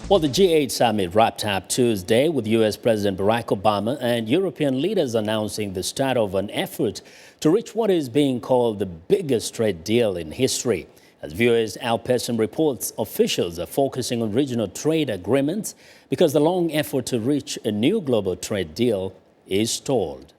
Well, the G8 summit wrapped up Tuesday with U.S. President Barack Obama and European leaders announcing the start of an effort to reach what is being called the biggest trade deal in history. As viewers, Al Pearson reports officials are focusing on regional trade agreements because the long effort to reach a new global trade deal is stalled.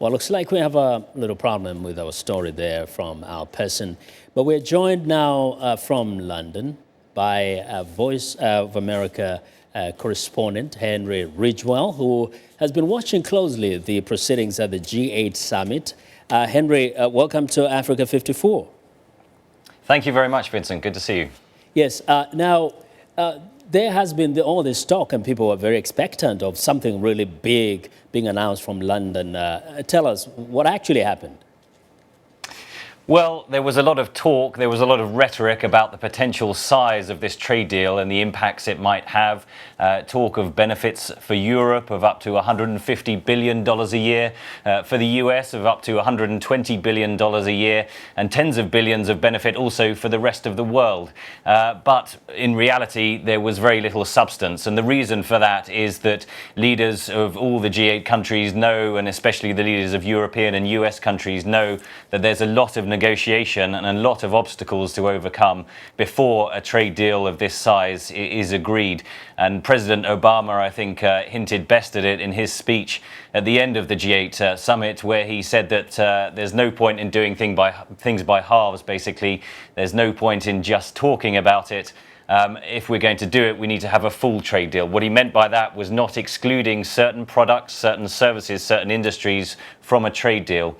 Well, looks like we have a little problem with our story there from Al Pearson. But we're joined now from London by Voice of America correspondent Henry Ridgwell, who has been watching closely the proceedings at the G8 summit. Henry, welcome to Africa 54. Thank you very much, Vincent. Good to see you. Yes. There has been all this talk, and people are very expectant of something really big being announced from London. Tell us what actually happened. Well, there was a lot of talk, there was a lot of rhetoric about the potential size of this trade deal and the impacts it might have. Talk of benefits for Europe of up to $150 billion a year, for the US of up to $120 billion a year, and tens of billions of benefit also for the rest of the world. But in reality, there was very little substance. And the reason for that is that leaders of all the G8 countries know, and especially the leaders of European and US countries know, that there's a lot of negotiation and a lot of obstacles to overcome before a trade deal of this size is agreed. And President Obama, I think, hinted best at it in his speech at the end of the G8 summit, where he said that there's no point in doing things by halves, basically. There's no point in just talking about it. If we're going to do it, we need to have a full trade deal. What he meant by that was not excluding certain products, certain services, certain industries from a trade deal.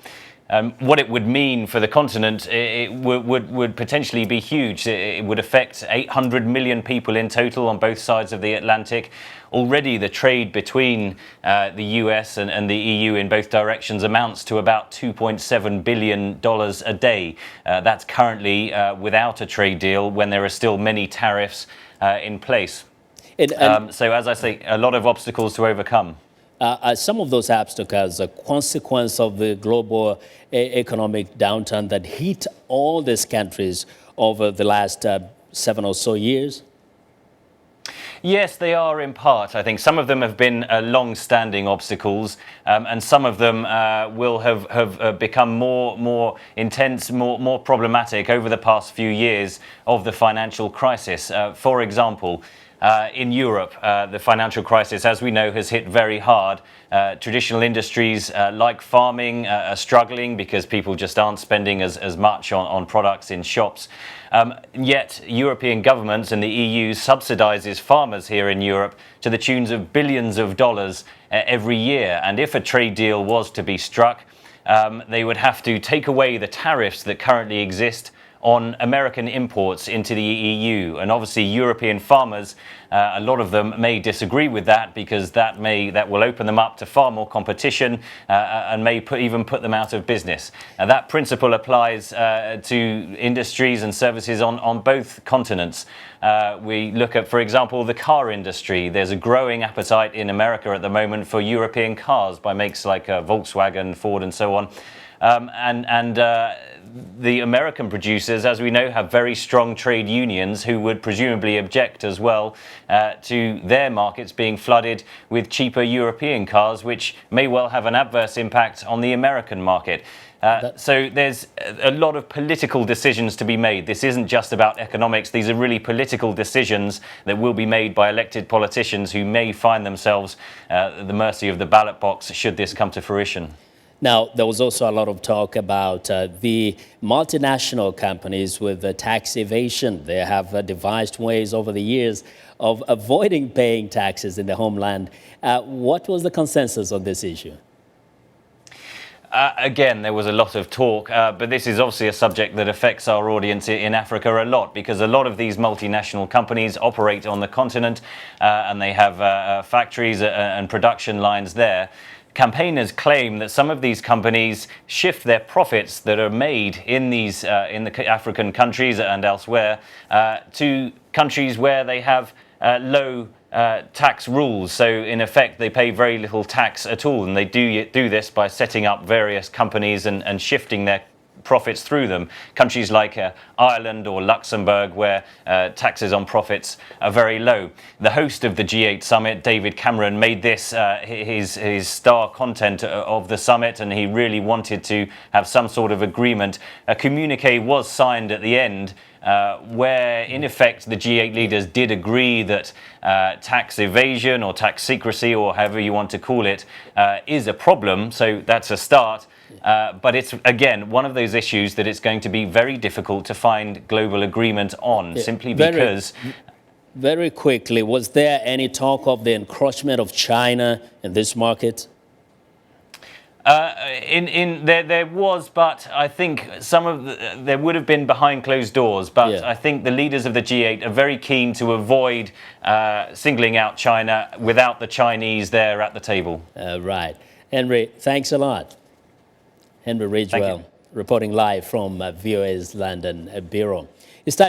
What it would mean for the continent, it would potentially be huge. It would affect 800 million people in total on both sides of the Atlantic. Already the trade between the US and the EU in both directions amounts to about $2.7 billion a day. That's currently without a trade deal when there are still many tariffs in place. So as I say, a lot of obstacles to overcome. Some of those obstacles are a consequence of the global economic downturn that hit all these countries over the last 7 or so years? Yes, they are in part. I think some of them have been long-standing obstacles, and some of them will have become more intense, more problematic over the past few years of the financial crisis. For example, in Europe, the financial crisis, as we know, has hit very hard. Traditional industries like farming are struggling because people just aren't spending as much on products in shops. Yet European governments and the EU subsidizes farmers here in Europe to the tunes of billions of dollars every year. And if a trade deal was to be struck, they would have to take away the tariffs that currently exist on American imports into the EU. And obviously European farmers, a lot of them may disagree with that because that will open them up to far more competition and may even put them out of business. Now, that principle applies to industries and services on both continents. We look at, for example, the car industry. There's a growing appetite in America at the moment for European cars by makes like Volkswagen, Ford and so on. The American producers, as we know, have very strong trade unions who would presumably object as well to their markets being flooded with cheaper European cars, which may well have an adverse impact on the American market. So there's a lot of political decisions to be made. This isn't just about economics. These are really political decisions that will be made by elected politicians who may find themselves at the mercy of the ballot box should this come to fruition. Now, there was also a lot of talk about the multinational companies with tax evasion. They have devised ways over the years of avoiding paying taxes in the homeland. What was the consensus on this issue? Again, there was a lot of talk, but this is obviously a subject that affects our audience in Africa a lot because a lot of these multinational companies operate on the continent and they have factories and production lines there. Campaigners claim that some of these companies shift their profits that are made in these in the African countries and elsewhere to countries where they have low tax rules. So in effect, they pay very little tax at all, and they do this by setting up various companies and shifting their profits through them. Countries like Ireland or Luxembourg, where taxes on profits are very low. The host of the G8 summit, David Cameron, made this his star content of the summit, and he really wanted to have some sort of agreement. A communique was signed at the end, where in effect the G8 leaders did agree that tax evasion or tax secrecy, or however you want to call it, is a problem. So that's a start. But it's, again, one of those issues that it's going to be very difficult to find global agreement on, simply because... Very quickly, was there any talk of the encroachment of China in this market? There was, but I think there would have been behind closed doors. But I think the leaders of the G8 are very keen to avoid singling out China without the Chinese there at the table. Right. Henry, thanks a lot. Henry Ridgwell, reporting live from VOA's London bureau. It's time